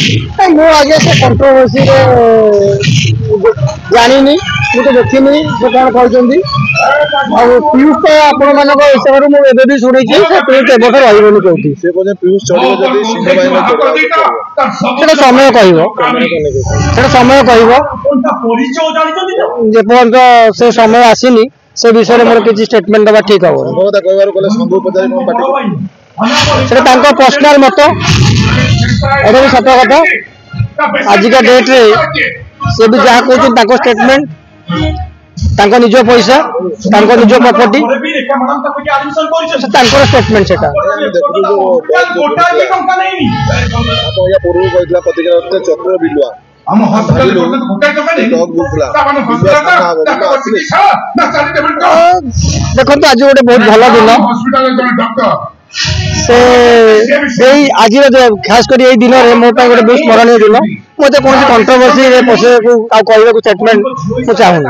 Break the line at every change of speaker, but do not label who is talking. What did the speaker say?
ମୁଁ ଆଜ୍ଞା ସେ କଣ୍ଟ୍ରୋଭର୍ସିରେ ଜାଣିନି, ମୁଁ ତ ଦେଖିନି ସେ କ'ଣ କହିଛନ୍ତି। ଆଉ ପିୟୁଷ ତ ଆପଣମାନଙ୍କ ହିସାବରେ ମୁଁ ଏବେ ବି ଶୁଣିଛି ସେ ପିୟୁଷ ଏ ବର୍ଷ ରହିବନି କୋଉଠି।
ସେଟା
ସମୟ କହିବ, ସେଟା ସମୟ କହିବ। ଯେପର୍ଯ୍ୟନ୍ତ ସେ ସମୟ ଆସିନି ସେ ବିଷୟରେ ମୋର କିଛି ଷ୍ଟେଟମେଣ୍ଟ ଦେବା ଠିକ ହବ। ସେଟା ତାଙ୍କ ପର୍ସନାଲ ମତ, ଏଇଟା ବି ସତ କଥା। ଆଜିକା ଡେଟ୍ରେ ସେ ବି ଯାହା କହୁଛନ୍ତି ତାଙ୍କ ଷ୍ଟେଟମେଣ୍ଟ, ତାଙ୍କ ନିଜ ପଇସା, ତାଙ୍କ ନିଜ ପ୍ରପର୍ଟି, ତାଙ୍କର ଷ୍ଟେଟମେଣ୍ଟ ସେଟା। ଦେଖନ୍ତୁ ଆଜି ଗୋଟେ ବହୁତ ଭଲ ଦିନ। से आज खास कर यही दिन में मो गोटे बहुत स्मरणीय दिन। मुझे कौन कंट्रोवर्सी पशा कहूँ स्टेटमेंट मुझे चाहूँ।